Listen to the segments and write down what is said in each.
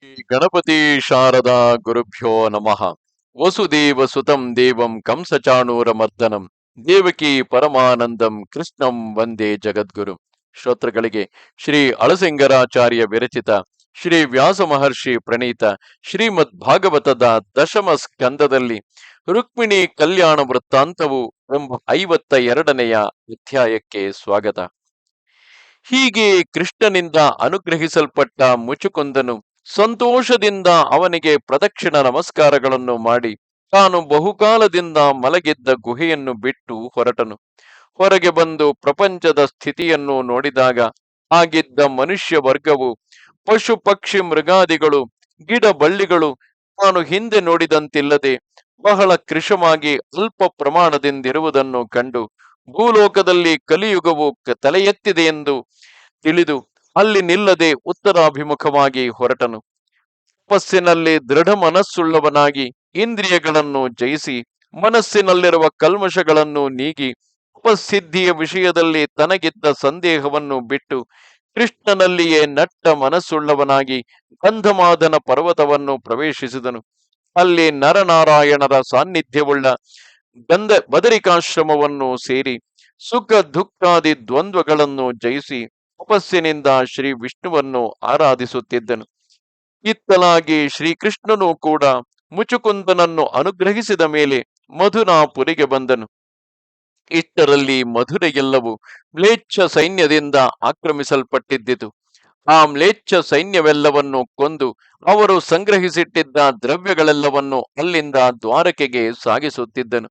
ಗಣಪತಿ ಶಾರದಾ ಗುರುಭ್ಯೋ ನಮಃ. ವಸುದೇವ ಸುತಂ ದೇವಂ ಕಂಸಚಾಣೂರಮರ್ದನಂ ದೇವಕಿ ಪರಮಾನಂದಂ ಕೃಷ್ಣಂ ವಂದೇ ಜಗದ್ಗುರು. ಶ್ರೋತೃಗಳಿಗೆ ಶ್ರೀ ಅಳಸಿಂಗರಾಚಾರ್ಯ ವಿರಚಿತ ಶ್ರೀ ವ್ಯಾಸ ಮಹರ್ಷಿ ಪ್ರಣೀತ ಶ್ರೀಮದ್ ಭಾಗವತದ ದಶಮ ಸ್ಕಂದದಲ್ಲಿ ರುಕ್ಮಿಣಿ ಕಲ್ಯಾಣ ವೃತ್ತಾಂತವು ಎಂಬ 52ನೆಯ ಅಧ್ಯಾಯಕ್ಕೆ ಸ್ವಾಗತ. ಹೀಗೆ ಕೃಷ್ಣನಿಂದ ಅನುಗ್ರಹಿಸಲ್ಪಟ್ಟ ಮುಚುಕುಂದನು ಸಂತೋಷದಿಂದ ಅವನಿಗೆ ಪ್ರದಕ್ಷಿಣ ನಮಸ್ಕಾರಗಳನ್ನು ಮಾಡಿ ತಾನು ಬಹುಕಾಲದಿಂದ ಮಲಗಿದ್ದ ಗುಹೆಯನ್ನು ಬಿಟ್ಟು ಹೊರಟನು. ಹೊರಗೆ ಬಂದು ಪ್ರಪಂಚದ ಸ್ಥಿತಿಯನ್ನು ನೋಡಿದಾಗ ಆಗಿದ್ದ ಮನುಷ್ಯ ವರ್ಗವು ಪಶು ಪಕ್ಷಿ ಮೃಗಾದಿಗಳು ಗಿಡ ಬಳ್ಳಿಗಳು ತಾನು ಹಿಂದೆ ನೋಡಿದಂತಿಲ್ಲದೆ ಬಹಳ ಕೃಶವಾಗಿ ಅಲ್ಪ ಪ್ರಮಾಣದಿಂದಿರುವುದನ್ನು ಕಂಡು ಭೂಲೋಕದಲ್ಲಿ ಕಲಿಯುಗವು ತಲೆ ಎತ್ತಿದೆ ಎಂದು ತಿಳಿದು ಅಲ್ಲಿ ನಿಲ್ಲದೆ ಉತ್ತರಾಭಿಮುಖವಾಗಿ ಹೊರಟನು. ತಪಸ್ಸಿನಲ್ಲಿ ದೃಢ ಮನಸ್ಸುಳ್ಳವನಾಗಿ ಇಂದ್ರಿಯಗಳನ್ನು ಜಯಿಸಿ ಮನಸ್ಸಿನಲ್ಲಿರುವ ಕಲ್ಮಶಗಳನ್ನು ನೀಗಿ ಉಪಸಿದ್ಧಿಯ ವಿಷಯದಲ್ಲಿ ತನಗಿದ್ದ ಸಂದೇಹವನ್ನು ಬಿಟ್ಟು ಕೃಷ್ಣನಲ್ಲಿಯೇ ನಟ್ಟ ಮನಸ್ಸುಳ್ಳವನಾಗಿ ಗಂಧಮಾದನ ಪರ್ವತವನ್ನು ಪ್ರವೇಶಿಸಿದನು. ಅಲ್ಲಿ ನರನಾರಾಯಣರ ಸಾನ್ನಿಧ್ಯವುಳ್ಳ ಬದರಿಕಾಶ್ರಮವನ್ನು ಸೇರಿ ಸುಖ ದುಃಖಾದಿ ದ್ವಂದ್ವಗಳನ್ನು ಜಯಿಸಿ ತಪಸ್ಸಿನಿಂದ ಶ್ರೀ ವಿಷ್ಣುವನ್ನು ಆರಾಧಿಸುತ್ತಿದ್ದನು. ಇತ್ತಲಾಗಿ ಶ್ರೀಕೃಷ್ಣನು ಕೂಡ ಮುಚುಕುಂದನನ್ನು ಅನುಗ್ರಹಿಸಿದ ಮೇಲೆ ಮಧುರಾಪುರಿಗೆ ಬಂದನು. ಇಷ್ಟರಲ್ಲಿ ಮಧುರೆಗೆಲ್ಲವೂ ಮ್ಲೇಚ್ಛ ಸೈನ್ಯದಿಂದ ಆಕ್ರಮಿಸಲ್ಪಟ್ಟಿದ್ದಿತು. ಆ ಮ್ಲೇಚ್ಛ ಸೈನ್ಯವೆಲ್ಲವನ್ನು ಕೊಂದು ಅವರು ಸಂಗ್ರಹಿಸಿಟ್ಟಿದ್ದ ದ್ರವ್ಯಗಳೆಲ್ಲವನ್ನು ಅಲ್ಲಿಂದ ದ್ವಾರಕೆಗೆ ಸಾಗಿಸುತ್ತಿದ್ದನು.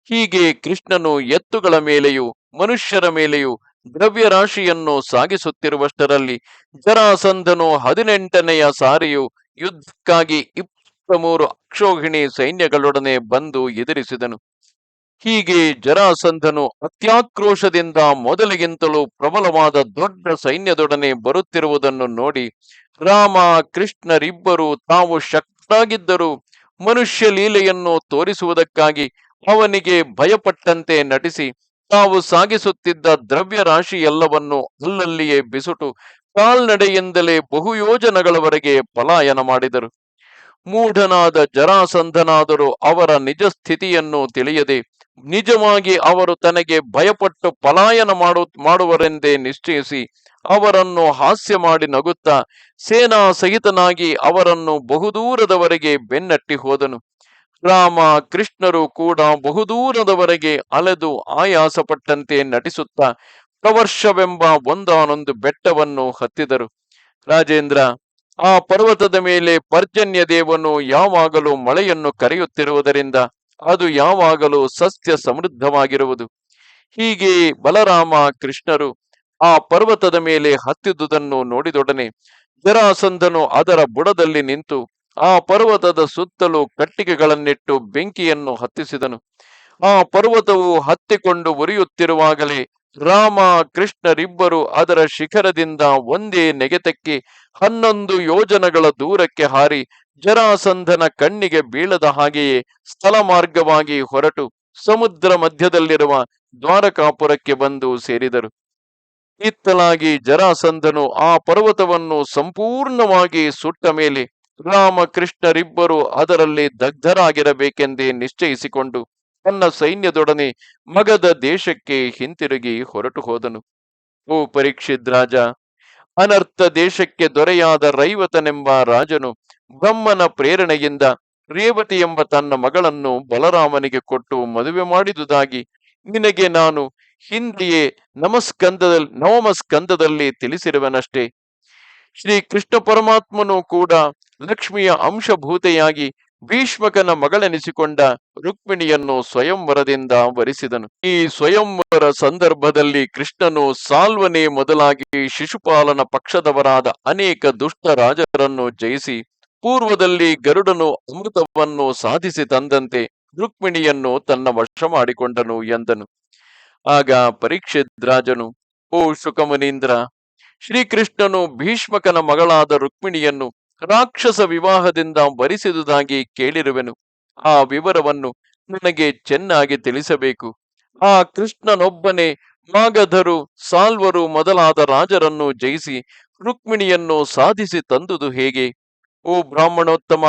ಹೀಗೆ ಕೃಷ್ಣನು ಎತ್ತುಗಳ ಮೇಲೆಯೂ ಮನುಷ್ಯರ ಮೇಲೆಯೂ ದ್ರವ್ಯ ರಾಶಿಯನ್ನು ಸಾಗಿಸುತ್ತಿರುವಷ್ಟರಲ್ಲಿ ಜರಾಸಂಧನು 18ನೆಯ ಸಾರಿಯು ಯುದ್ಧಕ್ಕಾಗಿ 23 ಅಕ್ಷೋಹಿಣಿ ಸೈನ್ಯಗಳೊಡನೆ ಬಂದು ಎದುರಿಸಿದನು. ಹೀಗೆ ಜರಾಸಂಧನು ಅತ್ಯಾಕ್ರೋಶದಿಂದ ಮೊದಲಿಗಿಂತಲೂ ಪ್ರಬಲವಾದ ದೊಡ್ಡ ಸೈನ್ಯದೊಡನೆ ಬರುತ್ತಿರುವುದನ್ನು ನೋಡಿ ರಾಮ ಕೃಷ್ಣರಿಬ್ಬರು ತಾವು ಶಕ್ತರಾಗಿದ್ದರೂ ಮನುಷ್ಯ ಲೀಲೆಯನ್ನು ತೋರಿಸುವುದಕ್ಕಾಗಿ ಅವನಿಗೆ ಭಯಪಟ್ಟಂತೆ ನಟಿಸಿ ತಾವು ಸಾಗಿಸುತ್ತಿದ್ದ ದ್ರವ್ಯ ರಾಶಿ ಎಲ್ಲವನ್ನು ಅಲ್ಲಲ್ಲಿಯೇ ಬಿಸುಟು ಕಾಲ್ನಡೆಯಿಂದಲೇ ಬಹುಯೋಜನಗಳವರೆಗೆ ಪಲಾಯನ ಮಾಡಿದರು. ಮೂಢನಾದ ಜರಾಸಂಧನಾದರೂ ಅವರ ನಿಜ ಸ್ಥಿತಿಯನ್ನು ತಿಳಿಯದೆ ನಿಜವಾಗಿ ಅವರು ತನಗೆ ಭಯಪಟ್ಟು ಪಲಾಯನ ಮಾಡುವರೆಂದೇ ನಿಶ್ಚಯಿಸಿ ಅವರನ್ನು ಹಾಸ್ಯ ಮಾಡಿ ನಗುತ್ತಾ ಸೇನಾ ಸಹಿತನಾಗಿ ಅವರನ್ನು ಬಹುದೂರದವರೆಗೆ ಬೆನ್ನಟ್ಟಿ ಹೋದನು. ರಾಮ ಕೃಷ್ಣರು ಕೂಡ ಬಹುದೂರದವರೆಗೆ ಅಲೆದು ಆಯಾಸಪಟ್ಟಂತೆ ನಟಿಸುತ್ತಾ ಪ್ರವರ್ಷವೆಂಬ ಒಂದಾನೊಂದು ಬೆಟ್ಟವನ್ನು ಹತ್ತಿದರು. ರಾಜೇಂದ್ರ, ಆ ಪರ್ವತದ ಮೇಲೆ ಪರ್ಜನ್ಯ ದೇವನು ಯಾವಾಗಲೂ ಮಳೆಯನ್ನು ಕರೆಯುತ್ತಿರುವುದರಿಂದ ಅದು ಯಾವಾಗಲೂ ಸಸ್ಯ ಸಮೃದ್ಧವಾಗಿರುವುದು. ಹೀಗೆ ಬಲರಾಮ ಕೃಷ್ಣರು ಆ ಪರ್ವತದ ಮೇಲೆ ಹತ್ತಿದುದನ್ನು ನೋಡಿದೊಡನೆ ಜರಾಸಂಧನು ಅದರ ಬುಡದಲ್ಲಿ ನಿಂತು ಆ ಪರ್ವತದ ಸುತ್ತಲೂ ಕಟ್ಟಿಗೆಗಳನ್ನಿಟ್ಟು ಬೆಂಕಿಯನ್ನು ಹತ್ತಿಸಿದನು. ಆ ಪರ್ವತವು ಹತ್ತಿಕೊಂಡು ಉರಿಯುತ್ತಿರುವಾಗಲೇ ರಾಮ ಕೃಷ್ಣರಿಬ್ಬರು ಅದರ ಶಿಖರದಿಂದ ಒಂದೇ ನೆಗೆತಕ್ಕೆ 11 ಯೋಜನಗಳ ದೂರಕ್ಕೆ ಹಾರಿ ಜರಾಸಂಧನ ಕಣ್ಣಿಗೆ ಬೀಳದ ಹಾಗೆಯೇ ಸ್ಥಳ ಮಾರ್ಗವಾಗಿ ಹೊರಟು ಸಮುದ್ರ ಮಧ್ಯದಲ್ಲಿರುವ ದ್ವಾರಕಾಪುರಕ್ಕೆ ಬಂದು ಸೇರಿದರು. ಇತ್ತಲಾಗಿ ಜರಾಸಂಧನು ಆ ಪರ್ವತವನ್ನು ಸಂಪೂರ್ಣವಾಗಿ ಸುಟ್ಟ ಮೇಲೆ ರಾಮಕೃಷ್ಣರಿಬ್ಬರು ಅದರಲ್ಲಿ ದಗ್ಧರಾಗಿರಬೇಕೆಂದೇ ನಿಶ್ಚಯಿಸಿಕೊಂಡು ತನ್ನ ಸೈನ್ಯದೊಡನೆ ಮಗಧ ದೇಶಕ್ಕೆ ಹಿಂತಿರುಗಿ ಹೊರಟು ಹೋದನು. ಓ ಪರೀಕ್ಷಿತ್ ರಾಜ, ಅನರ್ಥ ದೇಶಕ್ಕೆ ದೊರೆಯಾದ ರೈವತನೆಂಬ ರಾಜನು ಬ್ರಹ್ಮನ ಪ್ರೇರಣೆಯಿಂದ ರೇವತಿ ಎಂಬ ತನ್ನ ಮಗಳನ್ನು ಬಲರಾಮನಿಗೆ ಕೊಟ್ಟು ಮದುವೆ ಮಾಡಿದುದಾಗಿ ನಿನಗೆ ನಾನು ಹಿಂದೆಯೇ ನವಮ ಸ್ಕಂದದಲ್ಲಿ ತಿಳಿಸಿರುವನಷ್ಟೇ. ಶ್ರೀ ಕೃಷ್ಣ ಪರಮಾತ್ಮನು ಕೂಡ ಲಕ್ಷ್ಮಿಯ ಅಂಶಭೂತೆಯಾಗಿ ಭೀಷ್ಮಕನ ಮಗಳೆನಿಸಿಕೊಂಡ ರುಕ್ಮಿಣಿಯನ್ನು ಸ್ವಯಂವರದಿಂದ ವರಿಸಿದನು. ಈ ಸ್ವಯಂವರ ಸಂದರ್ಭದಲ್ಲಿ ಕೃಷ್ಣನು ಸಾಲ್ವನೆ ಮೊದಲಾಗಿ ಶಿಶುಪಾಲನ ಪಕ್ಷದವರಾದ ಅನೇಕ ದುಷ್ಟ ರಾಜರನ್ನು ಜಯಿಸಿ ಪೂರ್ವದಲ್ಲಿ ಗರುಡನು ಅಮೃತವನ್ನು ಸಾಧಿಸಿ ತಂದಂತೆ ರುಕ್ಮಿಣಿಯನ್ನು ತನ್ನ ವಶ ಮಾಡಿಕೊಂಡನು ಎಂದನು. ಆಗ ಪರೀಕ್ಷಿತ್ ರಾಜನು, ಓ ಶುಕಮುನೀಂದ್ರ, ಶ್ರೀಕೃಷ್ಣನು ಭೀಷ್ಮಕನ ಮಗಳಾದ ರುಕ್ಮಿಣಿಯನ್ನು ರಾಕ್ಷಸ ವಿವಾಹದಿಂದ ವರಿಸಿದುದಾಗಿ ಕೇಳಿರುವೆನು. ಆ ವಿವರವನ್ನು ನನಗೆ ಚೆನ್ನಾಗಿ ತಿಳಿಸಬೇಕು. ಆ ಕೃಷ್ಣನೊಬ್ಬನೇ ಮಾಗಧರು ಸಾಲ್ವರು ಮೊದಲಾದ ರಾಜರನ್ನು ಜಯಿಸಿ ರುಕ್ಮಿಣಿಯನ್ನು ಸಾಧಿಸಿ ತಂದುದು ಹೇಗೆ? ಓ ಬ್ರಾಹ್ಮಣೋತ್ತಮ,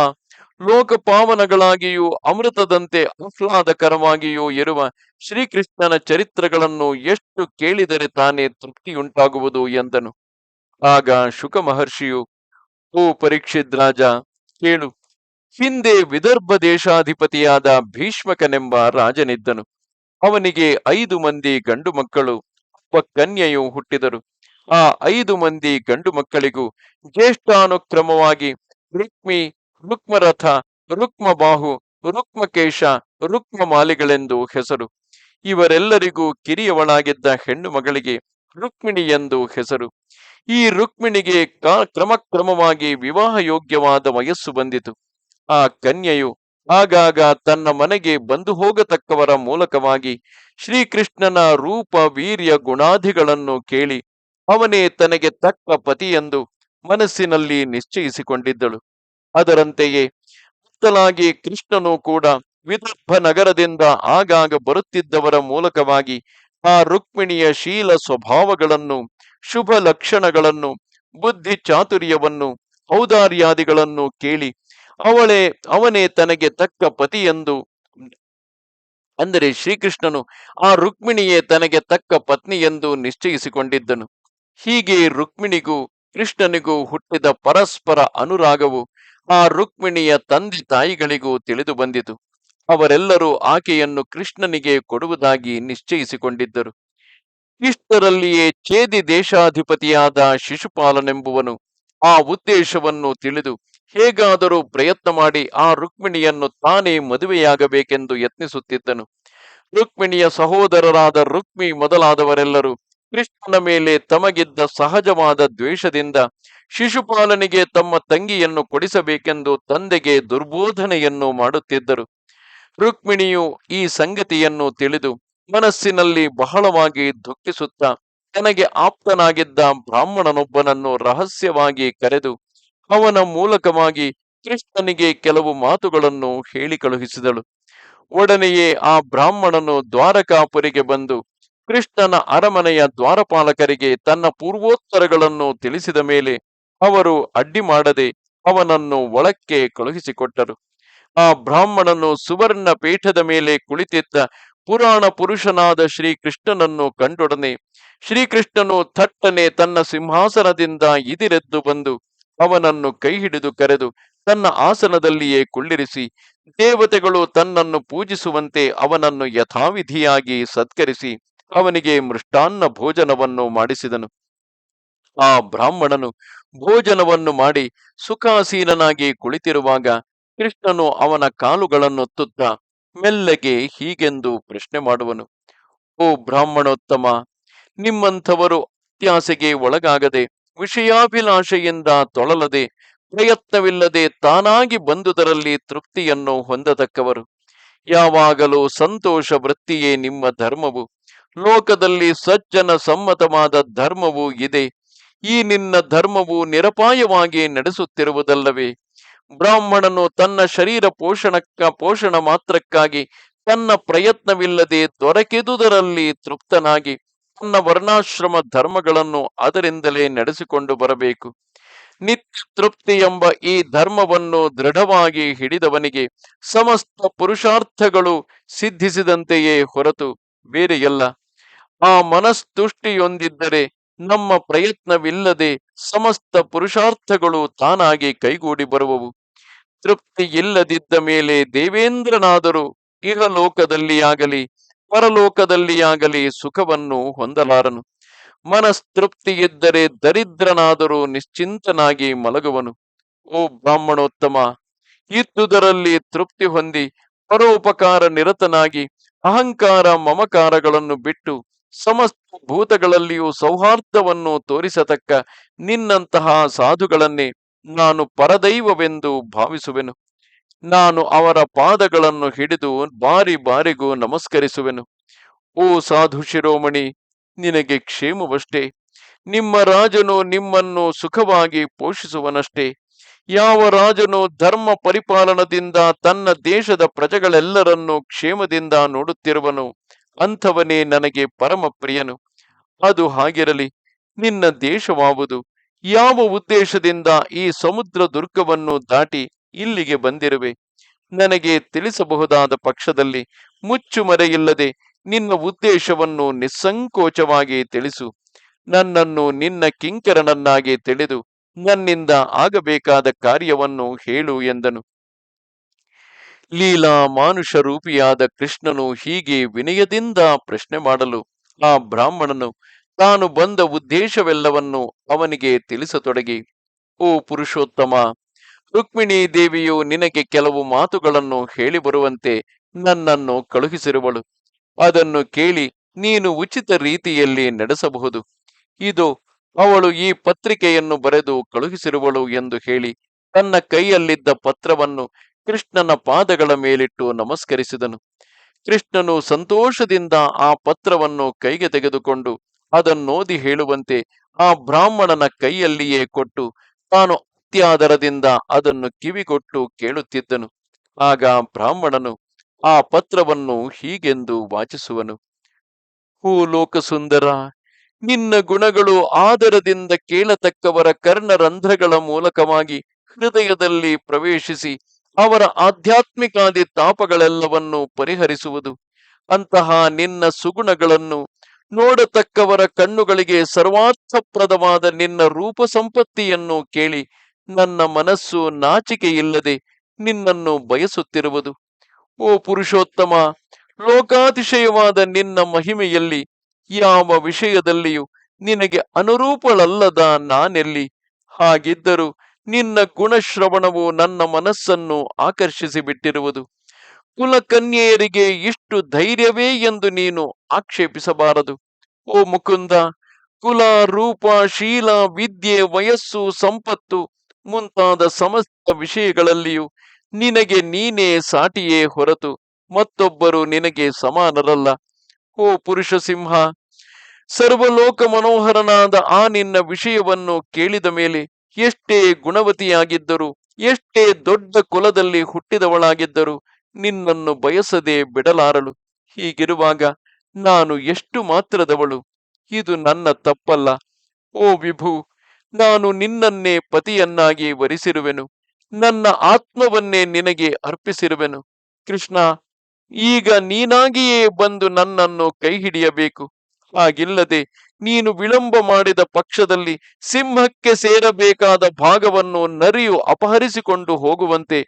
ಲೋಕಪಾವನಗಳಾಗಿಯೂ ಅಮೃತದಂತೆ ಆಹ್ಲಾದಕರವಾಗಿಯೂ ಇರುವ ಶ್ರೀಕೃಷ್ಣನ ಚರಿತ್ರಗಳನ್ನು ಎಷ್ಟು ಕೇಳಿದರೆ ತಾನೇ ತೃಪ್ತಿಯುಂಟಾಗುವುದು ಎಂದನು. ಆಗ ಶುಕ ಮಹರ್ಷಿಯು, ಓ ಪರೀಕ್ಷಿತ್ ರಾಜ, ಕೇಳು. ಹಿಂದೆ ವಿದರ್ಭ ದೇಶಾಧಿಪತಿಯಾದ ಭೀಷ್ಮಕನೆಂಬ ರಾಜನಿದ್ದನು. ಅವನಿಗೆ 5 ಮಂದಿ ಗಂಡು ಮಕ್ಕಳು, ಒಬ್ಬ ಕನ್ಯೆಯು ಹುಟ್ಟಿದರು. ಆ 5 ಮಂದಿ ಗಂಡು ಮಕ್ಕಳಿಗೂ ಜ್ಯೇಷ್ಠಾನುಕ್ರಮವಾಗಿ ರುಕ್ಮಿ, ರುಕ್ಮರಥ, ರುಕ್ಮಬಾಹು, ರುಕ್ಮಕೇಶ, ರುಕ್ಮಮಾಲಿಗಳೆಂದು ಹೆಸರು. ಇವರೆಲ್ಲರಿಗೂ ಕಿರಿಯವಳಾಗಿದ್ದ ಹೆಣ್ಣು ಮಗಳಿಗೆ ರುಕ್ಮಿಣಿ ಎಂದು ಹೆಸರು. ಈ ರುಕ್ಮಿಣಿಗೆ ಕ್ರಮಕ್ರಮವಾಗಿ ವಿವಾಹ ಯೋಗ್ಯವಾದ ವಯಸ್ಸು ಬಂದಿತು. ಆ ಕನ್ಯೆಯು ಆಗಾಗ ತನ್ನ ಮನೆಗೆ ಬಂದು ಹೋಗತಕ್ಕವರ ಮೂಲಕವಾಗಿ ಶ್ರೀಕೃಷ್ಣನ ರೂಪ, ವೀರ್ಯ, ಗುಣಾಧಿಗಳನ್ನು ಕೇಳಿ ಅವನೇ ತನಗೆ ತಕ್ಕ ಪತಿಯೆಂದು ಮನಸ್ಸಿನಲ್ಲಿ ನಿಶ್ಚಯಿಸಿಕೊಂಡಿದ್ದಳು. ಅದರಂತೆಯೇ ಮುತ್ತಲಾಗಿ ಕೃಷ್ಣನು ಕೂಡ ವಿದರ್ಭ ನಗರದಿಂದ ಆಗಾಗ ಬರುತ್ತಿದ್ದವರ ಮೂಲಕವಾಗಿ ಆ ರುಕ್ಮಿಣಿಯ ಶೀಲ ಸ್ವಭಾವಗಳನ್ನು, ಶುಭ ಲಕ್ಷಣಗಳನ್ನು, ಬುದ್ಧಿ ಚಾತುರ್ಯವನ್ನು, ಔದಾರ್ಯಾದಿಗಳನ್ನು ಕೇಳಿ ಅವನೇ ತನಗೆ ತಕ್ಕ ಪತಿಯೆಂದು, ಅಂದರೆ ಶ್ರೀಕೃಷ್ಣನು ಆ ರುಕ್ಮಿಣಿಯೇ ತನಗೆ ತಕ್ಕ ಪತ್ನಿ ಎಂದು ನಿಶ್ಚಯಿಸಿಕೊಂಡಿದ್ದನು. ಹೀಗೆ ರುಕ್ಮಿಣಿಗೂ ಕೃಷ್ಣನಿಗೂ ಹುಟ್ಟಿದ ಪರಸ್ಪರ ಅನುರಾಗವು ಆ ರುಕ್ಮಿಣಿಯ ತಂದೆ ತಾಯಿಗಳಿಗೂ ತಿಳಿದು ಬಂದಿತು. ಅವರೆಲ್ಲರೂ ಆಕೆಯನ್ನು ಕೃಷ್ಣನಿಗೆ ಕೊಡುವುದಾಗಿ ನಿಶ್ಚಯಿಸಿಕೊಂಡಿದ್ದರು. ಇಷ್ಟರಲ್ಲಿಯೇ ಛೇದಿ ದೇಶಾಧಿಪತಿಯಾದ ಶಿಶುಪಾಲನೆಂಬುವನು ಆ ಉದ್ದೇಶವನ್ನು ತಿಳಿದು ಹೇಗಾದರೂ ಪ್ರಯತ್ನ ಮಾಡಿ ಆ ರುಕ್ಮಿಣಿಯನ್ನು ತಾನೇ ಮದುವೆಯಾಗಬೇಕೆಂದು ಯತ್ನಿಸುತ್ತಿದ್ದನು. ರುಕ್ಮಿಣಿಯ ಸಹೋದರರಾದ ರುಕ್ಮಿ ಮೊದಲಾದವರೆಲ್ಲರೂ ಕೃಷ್ಣನ ಮೇಲೆ ತಮಗಿದ್ದ ಸಹಜವಾದ ದ್ವೇಷದಿಂದ ಶಿಶುಪಾಲನಿಗೆ ತಮ್ಮ ತಂಗಿಯನ್ನು ಕೊಡಿಸಬೇಕೆಂದು ತಂದೆಗೆ ದುರ್ಬೋಧನೆಯನ್ನು ಮಾಡುತ್ತಿದ್ದರು. ರುಕ್ಮಿಣಿಯು ಈ ಸಂಗತಿಯನ್ನು ತಿಳಿದು ಮನಸ್ಸಿನಲ್ಲಿ ಬಹಳವಾಗಿ ದುಃಖಿಸುತ್ತಾ ತನಗೆ ಆಪ್ತನಾಗಿದ್ದ ಬ್ರಾಹ್ಮಣನೊಬ್ಬನನ್ನು ರಹಸ್ಯವಾಗಿ ಕರೆದು ಅವನ ಮೂಲಕವಾಗಿ ಕೃಷ್ಣನಿಗೆ ಕೆಲವು ಮಾತುಗಳನ್ನು ಹೇಳಿ ಕಳುಹಿಸಿದಳು. ಒಡನೆಯೇ ಆ ಬ್ರಾಹ್ಮಣನು ದ್ವಾರಕಾಪುರಿಗೆ ಬಂದು ಕೃಷ್ಣನ ಅರಮನೆಯ ದ್ವಾರಪಾಲಕರಿಗೆ ತನ್ನ ಪೂರ್ವೋತ್ತರಗಳನ್ನು ತಿಳಿಸಿದ ಮೇಲೆ ಅವರು ಅಡ್ಡಿ ಮಾಡದೆ ಅವನನ್ನು ಒಳಕ್ಕೆ ಕಳುಹಿಸಿಕೊಟ್ಟರು. ಆ ಬ್ರಾಹ್ಮಣನು ಸುವರ್ಣ ಪೀಠದ ಮೇಲೆ ಕುಳಿತಿದ್ದ ಪುರಾಣ ಪುರುಷನಾದ ಶ್ರೀಕೃಷ್ಣನನ್ನು ಕಂಡೊಡನೆ ಶ್ರೀಕೃಷ್ಣನು ಥಟ್ಟನೆ ತನ್ನ ಸಿಂಹಾಸನದಿಂದ ಇದಿರೆದ್ದು ಬಂದು ಅವನನ್ನು ಕೈ ಹಿಡಿದು ಕರೆದು ತನ್ನ ಆಸನದಲ್ಲಿಯೇ ಕುಳ್ಳಿರಿಸಿ ದೇವತೆಗಳು ತನ್ನನ್ನು ಪೂಜಿಸುವಂತೆ ಅವನನ್ನು ಯಥಾವಿಧಿಯಾಗಿ ಸತ್ಕರಿಸಿ ಅವನಿಗೆ ಮೃಷ್ಟಾನ್ನ ಭೋಜನವನ್ನು ಮಾಡಿಸಿದನು. ಆ ಬ್ರಾಹ್ಮಣನು ಭೋಜನವನ್ನು ಮಾಡಿ ಸುಖಾಸೀನನಾಗಿ ಕುಳಿತಿರುವಾಗ ಕೃಷ್ಣನು ಅವನ ಕಾಲುಗಳನ್ನೊತ್ತುತ್ತಾ ಮೆಲ್ಲಗೆ ಹೀಗೆಂದು ಪ್ರಶ್ನೆ ಮಾಡುವನು. ಓ ಬ್ರಾಹ್ಮಣೋತ್ತಮ, ನಿಮ್ಮಂಥವರು ಅತ್ಯಾಸೆಗೆ ಒಳಗಾಗದೆ, ವಿಷಯಾಭಿಲಾಷೆಯಿಂದ ತೊಳಲದೆ, ಪ್ರಯತ್ನವಿಲ್ಲದೆ ತಾನಾಗಿ ಬಂದುದರಲ್ಲಿ ತೃಪ್ತಿಯನ್ನು ಹೊಂದತಕ್ಕವರು. ಯಾವಾಗಲೂ ಸಂತೋಷ ವೃತ್ತಿಯೇ ನಿಮ್ಮ ಧರ್ಮವು. ಲೋಕದಲ್ಲಿ ಸಜ್ಜನ ಸಮ್ಮತವಾದ ಧರ್ಮವೂ ಇದೆ. ಈ ನಿನ್ನ ಧರ್ಮವು ನಿರಪಾಯವಾಗಿ ನಡೆಸುತ್ತಿರುವುದಲ್ಲವೇ? ಬ್ರಾಹ್ಮಣನು ತನ್ನ ಶರೀರ ಪೋಷಣ ಮಾತ್ರಕ್ಕಾಗಿ ತನ್ನ ಪ್ರಯತ್ನವಿಲ್ಲದೆ ದೊರಕಿದುದರಲ್ಲಿ ತೃಪ್ತನಾಗಿ ತನ್ನ ವರ್ಣಾಶ್ರಮ ಧರ್ಮಗಳನ್ನು ಅದರಿಂದಲೇ ನಡೆಸಿಕೊಂಡು ಬರಬೇಕು. ನಿತ್ಯ ತೃಪ್ತಿ ಎಂಬ ಈ ಧರ್ಮವನ್ನು ದೃಢವಾಗಿ ಹಿಡಿದವನಿಗೆ ಸಮಸ್ತ ಪುರುಷಾರ್ಥಗಳು ಸಿದ್ಧಿಸಿದಂತೆಯೇ ಹೊರತು ಬೇರೆಯಲ್ಲ. ಆ ಮನಸ್ತುಷ್ಟಿಯೊಂದಿದ್ದರೆ ನಮ್ಮ ಪ್ರಯತ್ನವಿಲ್ಲದೆ ಸಮಸ್ತ ಪುರುಷಾರ್ಥಗಳು ತಾನಾಗಿ ಕೈಗೂಡಿ ಬರುವವು. ತೃಪ್ತಿ ಇಲ್ಲದಿದ್ದ ಮೇಲೆ ದೇವೇಂದ್ರನಾದರೂ ಇಹಲೋಕದಲ್ಲಿಯಾಗಲಿ ಪರಲೋಕದಲ್ಲಿಯಾಗಲಿ ಸುಖವನ್ನು ಹೊಂದಲಾರನು. ಮನಸ್ತೃಪ್ತಿ ಇದ್ದರೆ ದರಿದ್ರನಾದರೂ ನಿಶ್ಚಿಂತನಾಗಿ ಮಲಗುವನು. ಓ ಬ್ರಾಹ್ಮಣೋತ್ತಮ, ಇದ್ದುದರಲ್ಲಿ ತೃಪ್ತಿ ಹೊಂದಿ ಪರೋಪಕಾರ ನಿರತನಾಗಿ ಅಹಂಕಾರ ಮಮಕಾರಗಳನ್ನು ಬಿಟ್ಟು ಸಮಸ್ತ ಭೂತಗಳಲ್ಲಿಯೂ ಸೌಹಾರ್ದವನ್ನು ತೋರಿಸತಕ್ಕ ನಿನ್ನಂತಹ ಸಾಧುಗಳನ್ನೇ ನಾನು ಪರದೈವವೆಂದು ಭಾವಿಸುವೆನು. ನಾನು ಅವರ ಪಾದಗಳನ್ನು ಹಿಡಿದು ಬಾರಿ ಬಾರಿಗೂ ನಮಸ್ಕರಿಸುವೆನು. ಓ ಸಾಧು ಶಿರೋಮಣಿ, ನಿನಗೆ ಕ್ಷೇಮವಷ್ಟೇ. ನಿಮ್ಮ ರಾಜನು ನಿಮ್ಮನ್ನು ಸುಖವಾಗಿ ಪೋಷಿಸುವನಷ್ಟೇ. ಯಾವ ರಾಜನು ಧರ್ಮ ಪರಿಪಾಲನದಿಂದ ತನ್ನ ದೇಶದ ಪ್ರಜೆಗಳೆಲ್ಲರನ್ನೂ ಕ್ಷೇಮದಿಂದ ನೋಡುತ್ತಿರುವನು ಅಂಥವನೇ ನನಗೆ ಪರಮ ಪ್ರಿಯನು. ಅದು ಹಾಗಿರಲಿ. ನಿನ್ನ ದೇಶವಾವುದು? ಯಾವ ಉದ್ದೇಶದಿಂದ ಈ ಸಮುದ್ರ ದುರ್ಗವನ್ನು ದಾಟಿ ಇಲ್ಲಿಗೆ ಬಂದಿರುವೆ? ನನಗೆ ತಿಳಿಸಬಹುದಾದ ಪಕ್ಷದಲ್ಲಿ ಮುಚ್ಚುಮರೆಯಿಲ್ಲದೆ ನಿನ್ನ ಉದ್ದೇಶವನ್ನು ನಿಸ್ಸಂಕೋಚವಾಗಿ ತಿಳಿಸು. ನನ್ನನ್ನು ನಿನ್ನ ಕಿಂಕರನನ್ನಾಗಿ ತಿಳಿದು ನನ್ನಿಂದ ಆಗಬೇಕಾದ ಕಾರ್ಯವನ್ನು ಹೇಳು ಎಂದನು. ಲೀಲಾ ಮಾನುಷ ರೂಪಿಯಾದ ಕೃಷ್ಣನು ಹೀಗೆ ವಿನಯದಿಂದ ಪ್ರಶ್ನೆ ಮಾಡಲು ಆ ಬ್ರಾಹ್ಮಣನು ತಾನು ಬಂದ ಉದ್ದೇಶವೆಲ್ಲವನ್ನು ಅವನಿಗೆ ತಿಳಿಸತೊಡಗಿ, ಓ ಪುರುಷೋತ್ತಮ, ರುಕ್ಮಿಣೀ ದೇವಿಯು ನಿನಗೆ ಕೆಲವು ಮಾತುಗಳನ್ನು ಹೇಳಿ ಬರುವಂತೆ ನನ್ನನ್ನು ಕಳುಹಿಸಿರುವಳು. ಅದನ್ನು ಕೇಳಿ ನೀನು ಉಚಿತ ರೀತಿಯಲ್ಲಿ ನಡೆಸಬಹುದು. ಇದು ಅವಳು ಈ ಪತ್ರಿಕೆಯನ್ನು ಬರೆದು ಕಳುಹಿಸಿರುವಳು ಎಂದು ಹೇಳಿ ತನ್ನ ಕೈಯಲ್ಲಿದ್ದ ಪತ್ರವನ್ನು ಕೃಷ್ಣನ ಪಾದಗಳ ಮೇಲಿಟ್ಟು ನಮಸ್ಕರಿಸಿದನು. ಕೃಷ್ಣನು ಸಂತೋಷದಿಂದ ಆ ಪತ್ರವನ್ನು ಕೈಗೆ ತೆಗೆದುಕೊಂಡು ಅದನ್ನೋದಿ ಹೇಳುವಂತೆ ಆ ಬ್ರಾಹ್ಮಣನ ಕೈಯಲ್ಲಿಯೇ ಕೊಟ್ಟು ತಾನು ಅತ್ಯಾದರದಿಂದ ಅದನ್ನು ಕಿವಿಗೊಟ್ಟು ಕೇಳುತ್ತಿದ್ದನು. ಆಗ ಬ್ರಾಹ್ಮಣನು ಆ ಪತ್ರವನ್ನು ಹೀಗೆಂದು ವಾಚಿಸುವನು. ಹೂ ಲೋಕಸುಂದರ, ನಿನ್ನ ಗುಣಗಳು ಆದರದಿಂದ ಕೇಳತಕ್ಕವರ ಕರ್ಣರಂಧ್ರಗಳ ಮೂಲಕವಾಗಿ ಹೃದಯದಲ್ಲಿ ಪ್ರವೇಶಿಸಿ ಅವರ ಆಧ್ಯಾತ್ಮಿಕಾದಿ ತಾಪಗಳೆಲ್ಲವನ್ನು ಪರಿಹರಿಸುವುದು. ಅಂತಹ ನಿನ್ನ ಸುಗುಣಗಳನ್ನು ನೋಡತಕ್ಕವರ ಕಣ್ಣುಗಳಿಗೆ ಸರ್ವಾರ್ಥಪ್ರದವಾದ ನಿನ್ನ ರೂಪ ಸಂಪತ್ತಿಯನ್ನು ಕೇಳಿ ನನ್ನ ಮನಸ್ಸು ನಾಚಿಕೆಯಿಲ್ಲದೆ ನಿನ್ನನ್ನು ಬಯಸುತ್ತಿರುವುದು. ಓ ಪುರುಷೋತ್ತಮ, ಲೋಕಾತಿಶಯವಾದ ನಿನ್ನ ಮಹಿಮೆಯಲ್ಲಿ ಯಾವ ವಿಷಯದಲ್ಲಿಯೂ ನಿನಗೆ ಅನುರೂಪಳಲ್ಲದ ನಾನೆಲ್ಲಿ? ಹಾಗಿದ್ದರೂ ನಿನ್ನ ಗುಣಶ್ರವಣವು ನನ್ನ ಮನಸ್ಸನ್ನು ಆಕರ್ಷಿಸಿ ಬಿಟ್ಟಿರುವುದು. ಕುಲಕನ್ಯೆಯರಿಗೆ ಇಷ್ಟು ಧೈರ್ಯವೇ ಎಂದು ನೀನು ಆಕ್ಷೇಪಿಸಬಾರದು. ಓ ಮುಕುಂದ, ಕುಲ, ರೂಪ, ಶೀಲ, ವಿದ್ಯೆ, ವಯಸ್ಸು, ಸಂಪತ್ತು ಮುಂತಾದ ಸಮಸ್ತ ವಿಷಯಗಳಲ್ಲಿಯೂ ನಿನಗೆ ನೀನೇ ಸಾಟಿಯೇ ಹೊರತು ಮತ್ತೊಬ್ಬರು ನಿನಗೆ ಸಮಾನರಲ್ಲ. ಓ ಪುರುಷ ಸಿಂಹ, ಸರ್ವಲೋಕ ಮನೋಹರನಾದ ಆ ನಿನ್ನ ವಿಷಯವನ್ನು ಕೇಳಿದ ಮೇಲೆ ಎಷ್ಟೇ ಗುಣವತಿಯಾಗಿದ್ದರೂ, ಎಷ್ಟೇ ದೊಡ್ಡ ಕುಲದಲ್ಲಿ ಹುಟ್ಟಿದವಳಾಗಿದ್ದರೂ ನಿನ್ನನ್ನು ಬಯಸದೆ ಬಿಡಲಾರಳು. ಹೀಗಿರುವಾಗ ನಾನು ಎಷ್ಟು ಮಾತ್ರದವಳು? ಇದು ನನ್ನ ತಪ್ಪಲ್ಲ. ಓ ವಿಭು, ನಾನು ನಿನ್ನನ್ನೇ ಪತಿಯನ್ನಾಗಿ ವರಿಸಿರುವೆನು. ನನ್ನ ಆತ್ಮವನ್ನೇ ನಿನಗೆ ಅರ್ಪಿಸಿರುವೆನು. ಕೃಷ್ಣ, ಈಗ ನೀನಾಗಿಯೇ ಬಂದು ನನ್ನನ್ನು ಕೈ ಹಿಡಿಯಬೇಕು. ಹಾಗಿಲ್ಲದೆ ನೀನು ವಿಳಂಬ ಮಾಡಿದ ಪಕ್ಷದಲ್ಲಿ ಸಿಂಹಕ್ಕೆ ಸೇರಬೇಕಾದ ಭಾಗವನ್ನು ನರಿಯು ಅಪಹರಿಸಿಕೊಂಡು ಹೋಗುವಂತೆ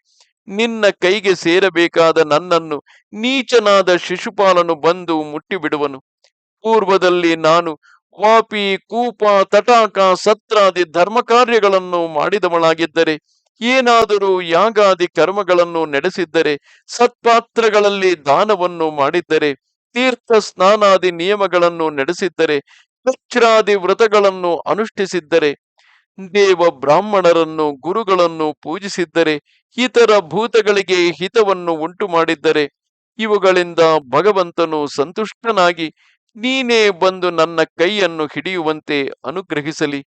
ನಿನ್ನ ಕೈಗೆ ಸೇರಬೇಕಾದ ನನ್ನನ್ನು ನೀಚನಾದ ಶಿಶುಪಾಲನು ಬಂದು ಮುಟ್ಟಿಬಿಡುವನು. ಪೂರ್ವದಲ್ಲಿ ನಾನು ವಾಪಿ, ಕೂಪ, ತಟಾಕ, ಸತ್ರಾದಿ ಧರ್ಮ ಕಾರ್ಯಗಳನ್ನು ಮಾಡಿದವಳಾಗಿದ್ದರೆ, ಏನಾದರೂ ಯಾಗಾದಿ ಕರ್ಮಗಳನ್ನು ನಡೆಸಿದ್ದರೆ, ಸತ್ಪಾತ್ರಗಳಲ್ಲಿ ದಾನವನ್ನು ಮಾಡಿದ್ದರೆ, ತೀರ್ಥ ಸ್ನಾನಾದಿ ನಿಯಮಗಳನ್ನು ನಡೆಸಿದ್ದರೆ, ಕಚ್ರಾದಿ ವ್ರತಗಳನ್ನು ಅನುಷ್ಠಿಸಿದ್ದರೆ, ದೇವ ಬ್ರಾಹ್ಮಣರನ್ನು ಗುರುಗಳನ್ನು ಪೂಜಿಸಿದ್ದರೆ, ಇತರ ಭೂತಗಳಿಗೆ ಹಿತವನ್ನು ಉಂಟು ಮಾಡಿದ್ದರೆ, ಇವುಗಳಿಂದ ಭಗವಂತನು ಸಂತುಷ್ಟನಾಗಿ ನೀನೇ ಬಂದು ನನ್ನ ಕೈಯನ್ನು ಹಿಡಿಯುವಂತೆ ಅನುಗ್ರಹಿಸಲಿ.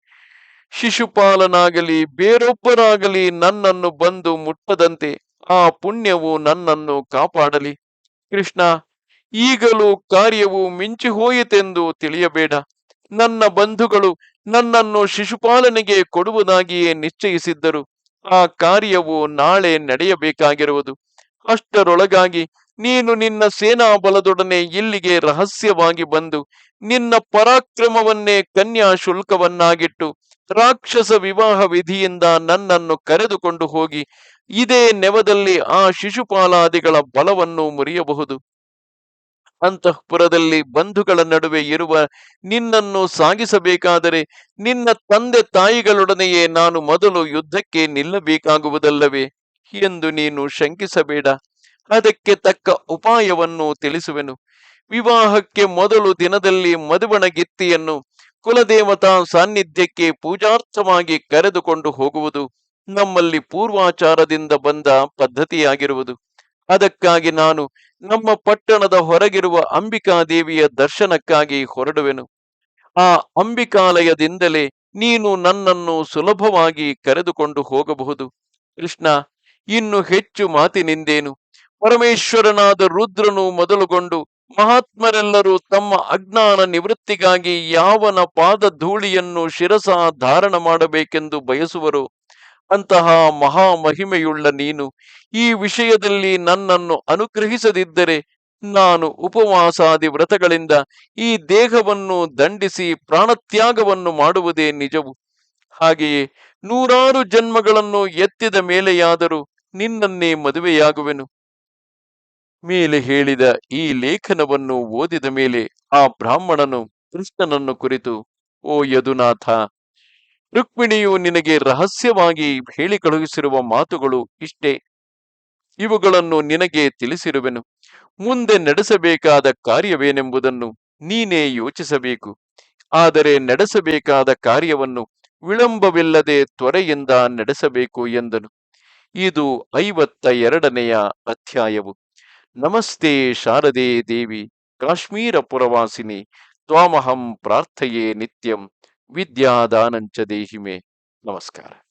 ಶಿಶುಪಾಲನಾಗಲಿ ಬೇರೊಬ್ಬರಾಗಲಿ ನನ್ನನ್ನು ಬಂದು ಮುಟ್ಟದಂತೆ ಆ ಪುಣ್ಯವು ನನ್ನನ್ನು ಕಾಪಾಡಲಿ. ಕೃಷ್ಣ, ಈಗಲೂ ಕಾರ್ಯವು ಮಿಂಚಿ ಹೋಯಿತೆಂದು ತಿಳಿಯಬೇಡ. ನನ್ನ ಬಂಧುಗಳು ನನ್ನನ್ನು ಶಿಶುಪಾಲನೆಗೆ ಕೊಡುವುದಾಗಿಯೇ ನಿಶ್ಚಯಿಸಿದ್ದರು. ಆ ಕಾರ್ಯವು ನಾಳೆ ನಡೆಯಬೇಕಾಗಿರುವುದು. ಅಷ್ಟರೊಳಗಾಗಿ ನೀನು ನಿನ್ನ ಸೇನಾ ಬಲದೊಡನೆ ಇಲ್ಲಿಗೆ ರಹಸ್ಯವಾಗಿ ಬಂದು ನಿನ್ನ ಪರಾಕ್ರಮವನ್ನೇ ಕನ್ಯಾ ಶುಲ್ಕವನ್ನಾಗಿಟ್ಟು ರಾಕ್ಷಸ ವಿವಾಹ ವಿಧಿಯಿಂದ ನನ್ನನ್ನು ಕರೆದುಕೊಂಡು ಹೋಗಿ ಇದೇ ನೆವದಲ್ಲಿ ಆ ಶಿಶುಪಾಲಾದಿಗಳ ಬಲವನ್ನು ಮುರಿಯಬಹುದು. ಅಂತಃಪುರದಲ್ಲಿ ಬಂಧುಗಳ ನಡುವೆ ಇರುವ ನಿನ್ನನ್ನು ಸಾಗಿಸಬೇಕಾದರೆ ನಿನ್ನ ತಂದೆ ತಾಯಿಗಳೊಡನೆಯೇ ನಾನು ಮೊದಲು ಯುದ್ಧಕ್ಕೆ ನಿಲ್ಲಬೇಕಾಗುವುದಲ್ಲವೇ ಎಂದು ನೀನು ಶಂಕಿಸಬೇಡ. ಅದಕ್ಕೆ ತಕ್ಕ ಉಪಾಯವನ್ನು ತಿಳಿಸುವೆನು. ವಿವಾಹಕ್ಕೆ ಮೊದಲು ದಿನದಲ್ಲಿ ಮದುವಣಗಿತ್ತಿಯನ್ನು ಕುಲದೇವತಾ ಸಾನ್ನಿಧ್ಯಕ್ಕೆ ಪೂಜಾರ್ಥವಾಗಿ ಕರೆದುಕೊಂಡು ಹೋಗುವುದು ನಮ್ಮಲ್ಲಿ ಪೂರ್ವಾಚಾರದಿಂದ ಬಂದ ಪದ್ಧತಿಯಾಗಿರುವುದು. ಅದಕ್ಕಾಗಿ ನಾನು ನಮ್ಮ ಪಟ್ಟಣದ ಹೊರಗಿರುವ ಅಂಬಿಕಾದೇವಿಯ ದರ್ಶನಕ್ಕಾಗಿ ಹೊರಡುವೆನು. ಆ ಅಂಬಿಕಾಲಯದಿಂದಲೇ ನೀನು ನನ್ನನ್ನು ಸುಲಭವಾಗಿ ಕರೆದುಕೊಂಡು ಹೋಗಬಹುದು. ಕೃಷ್ಣ, ಇನ್ನು ಹೆಚ್ಚು ಮಾತಿನಿಂದೇನು? ಪರಮೇಶ್ವರನಾದ ರುದ್ರನು ಮೊದಲುಗೊಂಡು ಮಹಾತ್ಮರೆಲ್ಲರೂ ತಮ್ಮ ಅಜ್ಞಾನ ನಿವೃತ್ತಿಗಾಗಿ ಯಾವನ ಪಾದ ಧೂಳಿಯನ್ನು ಶಿರಸ ಧಾರಣ ಮಾಡಬೇಕೆಂದು ಬಯಸುವರು ಅಂತಹ ಮಹಾಮಹಿಮೆಯುಳ್ಳ ನೀನು ಈ ವಿಷಯದಲ್ಲಿ ನನ್ನನ್ನು ಅನುಗ್ರಹಿಸದಿದ್ದರೆ ನಾನು ಉಪವಾಸಾದಿ ವ್ರತಗಳಿಂದ ಈ ದೇಹವನ್ನು ದಂಡಿಸಿ ಪ್ರಾಣತ್ಯಾಗವನ್ನು ಮಾಡುವುದೇ ನಿಜವು. ಹಾಗೆಯೇ ನೂರಾರು ಜನ್ಮಗಳನ್ನು ಎತ್ತಿದ ಮೇಲೆಯಾದರೂ ನಿನ್ನನ್ನೇ ಮದುವೆಯಾಗುವೆನು. ಮೇಲೆ ಹೇಳಿದ ಈ ಲೇಖನವನ್ನು ಓದಿದ ಮೇಲೆ ಆ ಬ್ರಾಹ್ಮಣನು ಕೃಷ್ಣನನ್ನು ಕುರಿತು, ಓ ಯದುನಾಥ, ರುಕ್ಮಿಣಿಯು ನಿನಗೆ ರಹಸ್ಯವಾಗಿ ಹೇಳಿ ಕಳುಹಿಸಿರುವ ಮಾತುಗಳು ಇಷ್ಟೇ. ಇವುಗಳನ್ನು ನಿನಗೆ ತಿಳಿಸಿರುವೆನು. ಮುಂದೆ ನಡೆಸಬೇಕಾದ ಕಾರ್ಯವೇನೆಂಬುದನ್ನು ನೀನೇ ಯೋಚಿಸಬೇಕು. ಆದರೆ ನಡೆಸಬೇಕಾದ ಕಾರ್ಯವನ್ನು ವಿಳಂಬವಿಲ್ಲದೆ ತ್ವರೆಯಿಂದ ನಡೆಸಬೇಕು ಎಂದನು. ಇದು 52ನೆಯ ಅಧ್ಯಾಯವು. ನಮಸ್ತೆ ಶಾರದೆ ದೇವಿ ಕಾಶ್ಮೀರ ಪುರವಾಸಿನಿ ತ್ವಾಮಹಂ ಪ್ರಾರ್ಥಯೇ ನಿತ್ಯಂ ವಿದ್ಯಾದಾನಂಚ ದೇಹಿಮೆ. ನಮಸ್ಕಾರ.